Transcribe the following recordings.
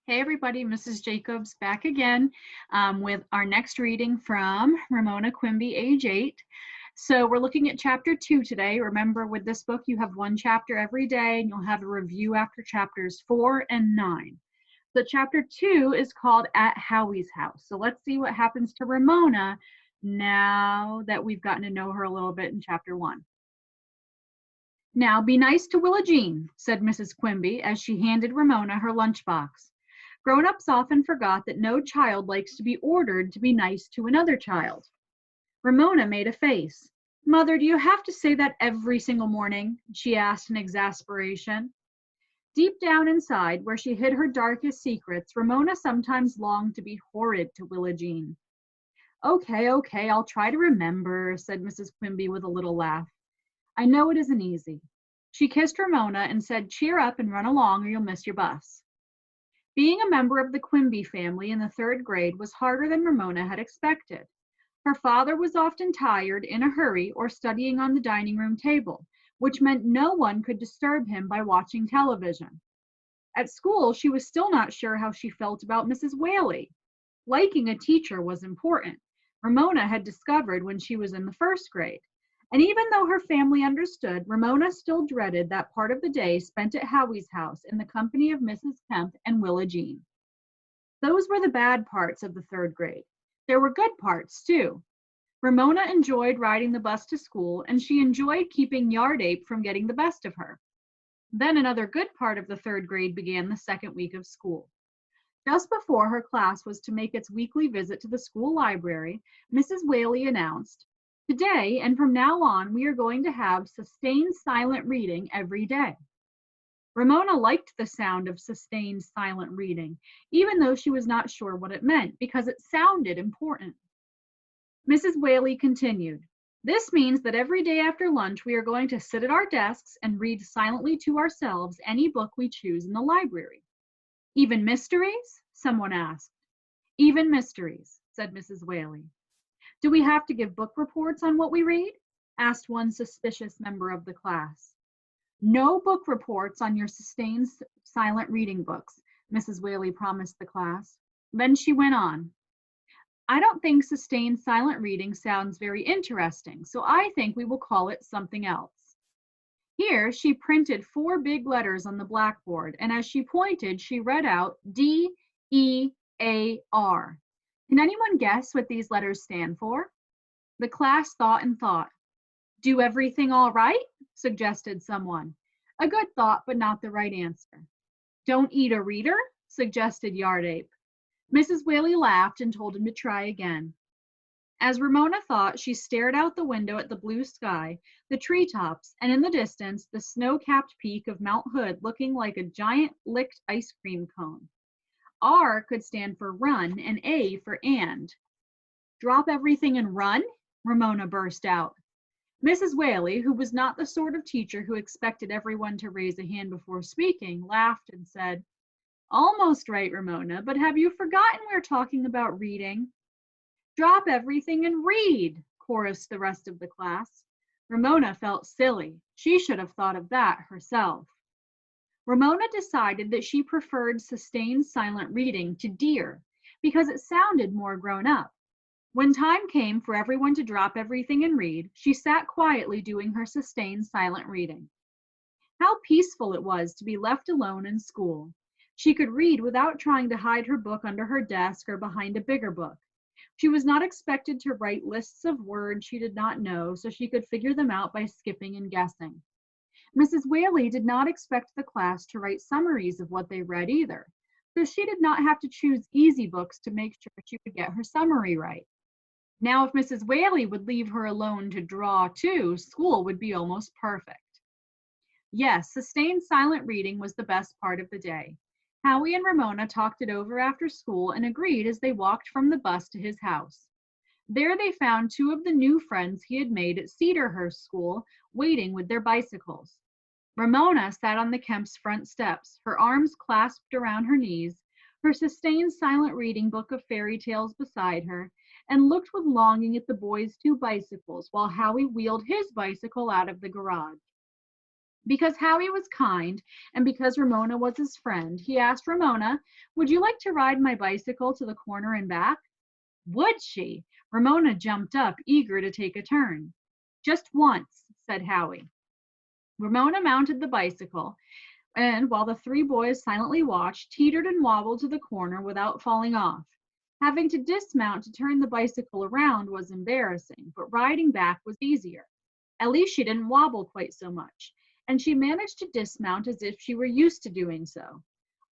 Hey everybody, Mrs. Jacobs back again with our next reading from Ramona Quimby, age 8. So we're looking at chapter 2 today. Remember, with this book, you have one chapter every day and you'll have a review after chapters 4 and 9. So chapter 2 is called At Howie's House. So let's see what happens to Ramona now that we've gotten to know her a little bit in chapter 1. "Now be nice to Willa Jean," said Mrs. Quimby as she handed Ramona her lunchbox. Grown-ups often forgot that no child likes to be ordered to be nice to another child. Ramona made a face. "Mother, do you have to say that every single morning?" she asked in exasperation. Deep down inside, where she hid her darkest secrets, Ramona sometimes longed to be horrid to Willa Jean. Okay, I'll try to remember," said Mrs. Quimby with a little laugh. "I know it isn't easy." She kissed Ramona and said, "Cheer up and run along or you'll miss your bus." Being a member of the Quimby family in the 3rd grade was harder than Ramona had expected. Her father was often tired, in a hurry, or studying on the dining room table, which meant no one could disturb him by watching television. At school, she was still not sure how she felt about Mrs. Whaley. Liking a teacher was important. Ramona had discovered when she was in the 1st grade. And even though her family understood, Ramona still dreaded that part of the day spent at Howie's house in the company of Mrs. Kemp and Willa Jean. Those were the bad parts of the 3rd grade. There were good parts, too. Ramona enjoyed riding the bus to school, and she enjoyed keeping Yard Ape from getting the best of her. Then another good part of the 3rd grade began the 2nd week of school. Just before her class was to make its weekly visit to the school library, Mrs. Whaley announced, "Today and from now on, we are going to have sustained silent reading every day." Ramona liked the sound of sustained silent reading, even though she was not sure what it meant, because it sounded important. Mrs. Whaley continued, "This means that every day after lunch, we are going to sit at our desks and read silently to ourselves any book we choose in the library." "Even mysteries?" someone asked. "Even mysteries," said Mrs. Whaley. "Do we have to give book reports on what we read?" asked one suspicious member of the class. "No book reports on your sustained silent reading books," Mrs. Whaley promised the class. Then she went on, "I don't think sustained silent reading sounds very interesting, so I think we will call it something else." Here she printed 4 big letters on the blackboard, and as she pointed, she read out DEAR. Can anyone guess what these letters stand for? The class thought and thought. "Do everything all right?" suggested someone. A good thought, but not the right answer. "Don't eat a reader?" suggested Yard Ape. Mrs. Whaley laughed and told him to try again. As Ramona thought, she stared out the window at the blue sky, the treetops, and in the distance, the snow-capped peak of Mount Hood looking like a giant licked ice cream cone. R could stand for run and A for and. "Drop everything and run?" Ramona burst out. Mrs. Whaley, who was not the sort of teacher who expected everyone to raise a hand before speaking, laughed and said, "Almost right, Ramona, but have you forgotten we're talking about reading?" "Drop everything and read," chorused the rest of the class. Ramona felt silly. She should have thought of that herself. Ramona decided that she preferred sustained silent reading to dear because it sounded more grown up. When time came for everyone to drop everything and read, she sat quietly doing her sustained silent reading. How peaceful it was to be left alone in school. She could read without trying to hide her book under her desk or behind a bigger book. She was not expected to write lists of words she did not know, so she could figure them out by skipping and guessing. Mrs. Whaley did not expect the class to write summaries of what they read either, so she did not have to choose easy books to make sure she would get her summary right. Now, if Mrs. Whaley would leave her alone to draw too, school would be almost perfect. Yes, sustained silent reading was the best part of the day. Howie and Ramona talked it over after school and agreed as they walked from the bus to his house. There they found 2 of the new friends he had made at Cedarhurst School waiting with their bicycles. Ramona sat on the Kemp's front steps, her arms clasped around her knees, her sustained silent reading book of fairy tales beside her, and looked with longing at the boys' 2 bicycles while Howie wheeled his bicycle out of the garage. Because Howie was kind and because Ramona was his friend, he asked Ramona, "Would you like to ride my bicycle to the corner and back?" Would she? Ramona jumped up, eager to take a turn. "Just once," said Howie. Ramona mounted the bicycle, and while the three boys silently watched, teetered and wobbled to the corner without falling off. Having to dismount to turn the bicycle around was embarrassing, but riding back was easier. At least she didn't wobble quite so much, and she managed to dismount as if she were used to doing so.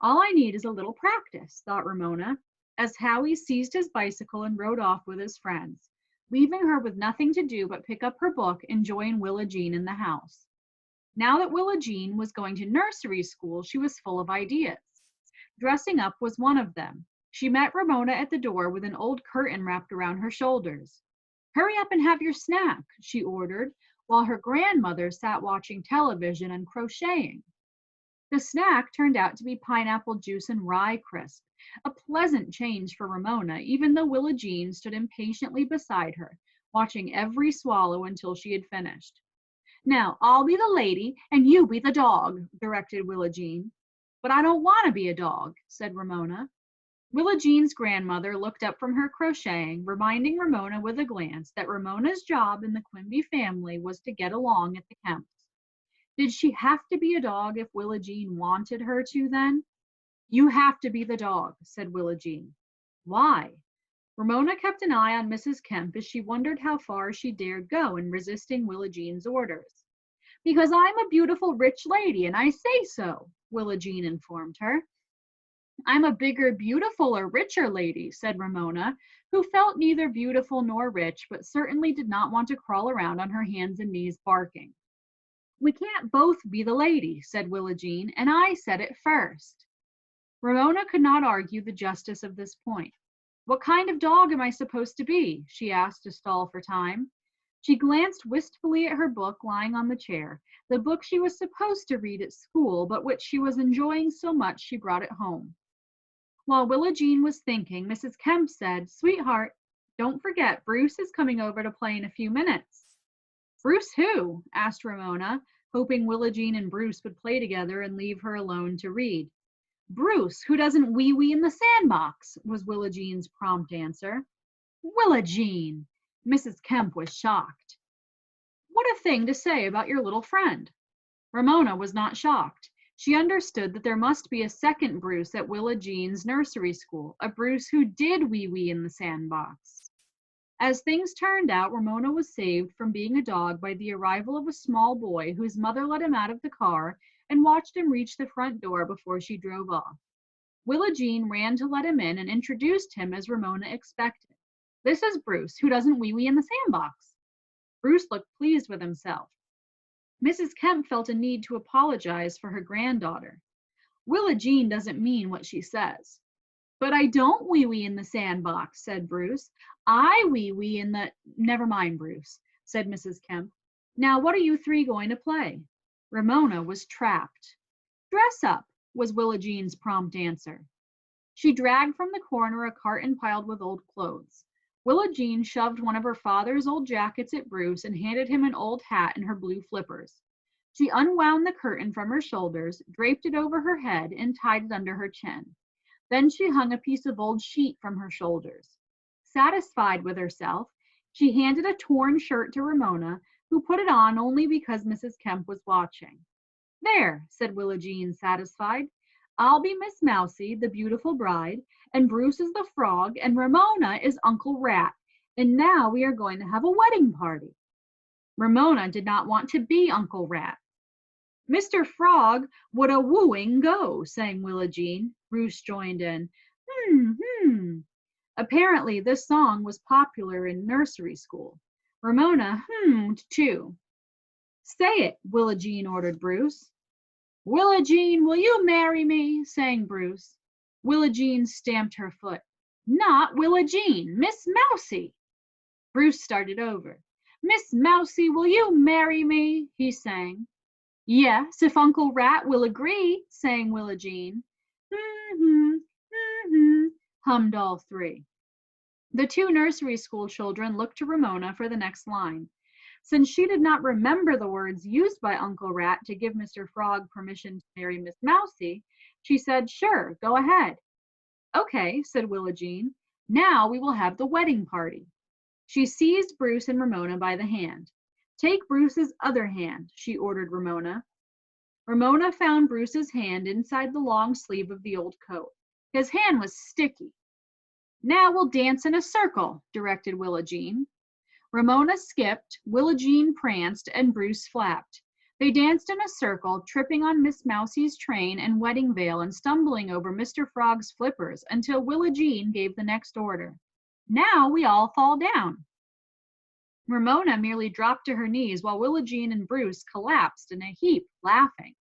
"All I need is a little practice," thought Ramona, as Howie seized his bicycle and rode off with his friends, leaving her with nothing to do but pick up her book and join Willa Jean in the house. Now that Willa Jean was going to nursery school, she was full of ideas. Dressing up was one of them. She met Ramona at the door with an old curtain wrapped around her shoulders. "Hurry up and have your snack," she ordered, while her grandmother sat watching television and crocheting. The snack turned out to be pineapple juice and rye crisp, a pleasant change for Ramona, even though Willa Jean stood impatiently beside her, watching every swallow until she had finished. "Now, I'll be the lady and you be the dog," directed Willa Jean. "But I don't want to be a dog," said Ramona. Willa Jean's grandmother looked up from her crocheting, reminding Ramona with a glance that Ramona's job in the Quimby family was to get along at the Kemps. Did she have to be a dog if Willa Jean wanted her to then? "You have to be the dog," said Willa Jean. "Why?" Ramona kept an eye on Mrs. Kemp as she wondered how far she dared go in resisting Willa Jean's orders. "Because I'm a beautiful rich lady and I say so," Willa Jean informed her. "I'm a bigger, beautiful, or richer lady," said Ramona, who felt neither beautiful nor rich, but certainly did not want to crawl around on her hands and knees barking. "We can't both be the lady," said Willa Jean, "and I said it first." Ramona could not argue the justice of this point. "What kind of dog am I supposed to be?" she asked to stall for time. She glanced wistfully at her book lying on the chair, the book she was supposed to read at school, but which she was enjoying so much she brought it home. While Willa Jean was thinking, Mrs. Kemp said, "Sweetheart, don't forget, Bruce is coming over to play in a few minutes." "Bruce who?" asked Ramona, hoping Willa Jean and Bruce would play together and leave her alone to read. "Bruce, who doesn't wee-wee in the sandbox," was Willa Jean's prompt answer. "Willa Jean!" Mrs. Kemp was shocked. "What a thing to say about your little friend." Ramona was not shocked. She understood that there must be a second Bruce at Willa Jean's nursery school, a Bruce who did wee-wee in the sandbox. As things turned out, Ramona was saved from being a dog by the arrival of a small boy whose mother let him out of the car and watched him reach the front door before she drove off. Willa Jean ran to let him in and introduced him as Ramona expected. "This is Bruce, who doesn't wee-wee in the sandbox." Bruce looked pleased with himself. Mrs. Kemp felt a need to apologize for her granddaughter. "Willa Jean doesn't mean what she says." "But I don't wee-wee in the sandbox," said Bruce. "I wee-wee in the—" "Never mind, Bruce," said Mrs. Kemp. "Now what are you three going to play?" Ramona was trapped. "Dress up," was Willa Jean's prompt answer. She dragged from the corner a carton piled with old clothes. Willa Jean shoved one of her father's old jackets at Bruce and handed him an old hat and her blue flippers. She unwound the curtain from her shoulders, draped it over her head, and tied it under her chin. Then she hung a piece of old sheet from her shoulders. Satisfied with herself, she handed a torn shirt to Ramona, who put it on only because Mrs. Kemp was watching. "There," said Willa Jean, satisfied. "I'll be Miss Mousie, the beautiful bride, and Bruce is the frog, and Ramona is Uncle Rat, and now we are going to have a wedding party." Ramona did not want to be Uncle Rat. "Mr. Frog, would a wooing go?" sang Willa Jean. Bruce joined in. Hmm. Apparently, this song was popular in nursery school. Ramona hummed too. "Say it," Willa Jean ordered Bruce. "Willa Jean, will you marry me?" sang Bruce. Willa Jean stamped her foot. "Not Willa Jean, Miss Mousie." Bruce started over. "Miss Mousie, will you marry me?" he sang. "Yes, if Uncle Rat will agree," sang Willa Jean. Hummed all three. The two nursery school children looked to Ramona for the next line. Since she did not remember the words used by Uncle Rat to give Mr. Frog permission to marry Miss Mousie, she said, "Sure, go ahead." "Okay," said Willa Jean. "Now we will have the wedding party." She seized Bruce and Ramona by the hand. "Take Bruce's other hand," she ordered Ramona. Ramona found Bruce's hand inside the long sleeve of the old coat. His hand was sticky. "Now we'll dance in a circle," directed Willa Jean. Ramona skipped, Willa Jean pranced, and Bruce flapped. They danced in a circle, tripping on Miss Mousie's train and wedding veil and stumbling over Mr. Frog's flippers until Willa Jean gave the next order. "Now we all fall down." Ramona merely dropped to her knees while Willa Jean and Bruce collapsed in a heap, laughing.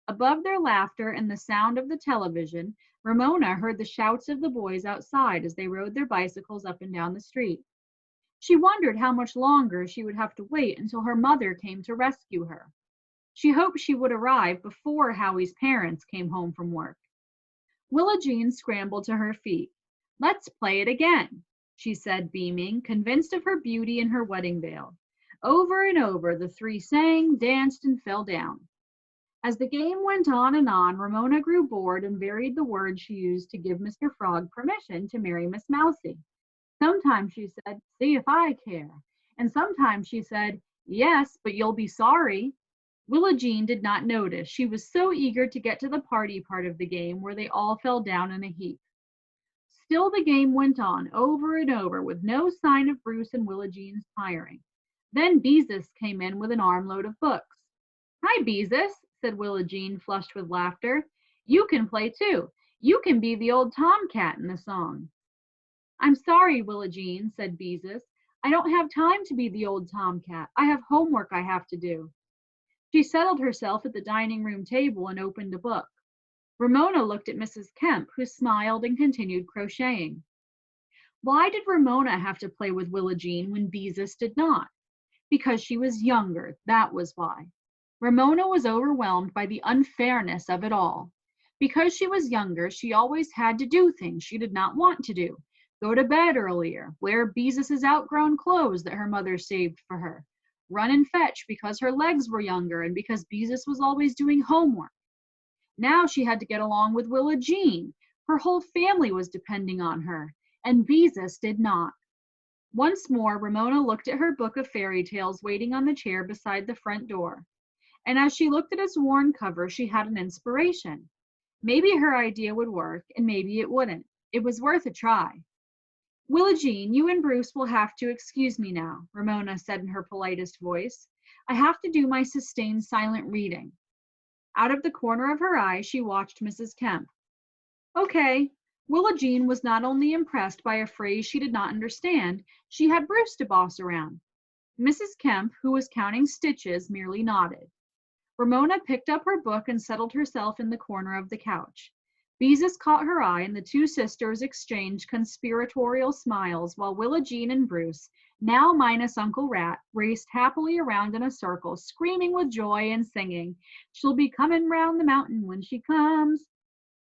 Above their laughter and the sound of the television, Ramona heard the shouts of the boys outside as they rode their bicycles up and down the street. She wondered how much longer she would have to wait until her mother came to rescue her. She hoped she would arrive before Howie's parents came home from work. Willa Jean scrambled to her feet. "Let's play it again," she said, beaming, convinced of her beauty and her wedding veil. Over and over, the three sang, danced, and fell down. As the game went on and on, Ramona grew bored and varied the words she used to give Mr. Frog permission to marry Miss Mousie. Sometimes she said, "See if I care." And sometimes she said, "Yes, but you'll be sorry." Willa Jean did not notice. She was so eager to get to the party part of the game where they all fell down in a heap. Still the game went on, over and over, with no sign of Bruce and Willa Jean's tiring. Then Beezus came in with an armload of books. "Hi, Beezus," said Willa Jean, flushed with laughter. "You can play too. You can be the old tomcat in the song." "I'm sorry, Willa Jean," said Beezus. "I don't have time to be the old tomcat. I have homework I have to do." She settled herself at the dining room table and opened a book. Ramona looked at Mrs. Kemp, who smiled and continued crocheting. Why did Ramona have to play with Willa Jean when Beezus did not? Because she was younger, that was why. Ramona was overwhelmed by the unfairness of it all. Because she was younger, she always had to do things she did not want to do. Go to bed earlier, wear Beezus's outgrown clothes that her mother saved for her, run and fetch because her legs were younger and because Beezus was always doing homework. Now she had to get along with Willa Jean. Her whole family was depending on her, and Beezus did not. Once more, Ramona looked at her book of fairy tales waiting on the chair beside the front door. And as she looked at its worn cover, she had an inspiration. Maybe her idea would work, and maybe it wouldn't. It was worth a try. "Willa Jean, you and Bruce will have to excuse me now," Ramona said in her politest voice. "I have to do my sustained silent reading." Out of the corner of her eye, she watched Mrs. Kemp. "Okay." Willa Jean was not only impressed by a phrase she did not understand, she had Bruce to boss around. Mrs. Kemp, who was counting stitches, merely nodded. Ramona picked up her book and settled herself in the corner of the couch. Beezus caught her eye, and the two sisters exchanged conspiratorial smiles while Willa Jean and Bruce, now minus Uncle Rat, raced happily around in a circle, screaming with joy and singing, "She'll be coming round the mountain when she comes."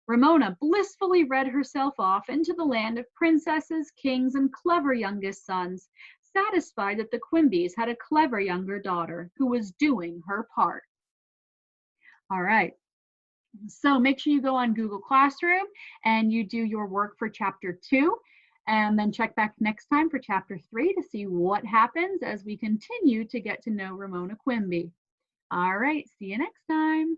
Ramona blissfully read herself off into the land of princesses, kings, and clever youngest sons, satisfied that the Quimbies had a clever younger daughter who was doing her part. All right. So make sure you go on Google Classroom and you do your work for Chapter 2, and then check back next time for Chapter 3 to see what happens as we continue to get to know Ramona Quimby. All right, see you next time.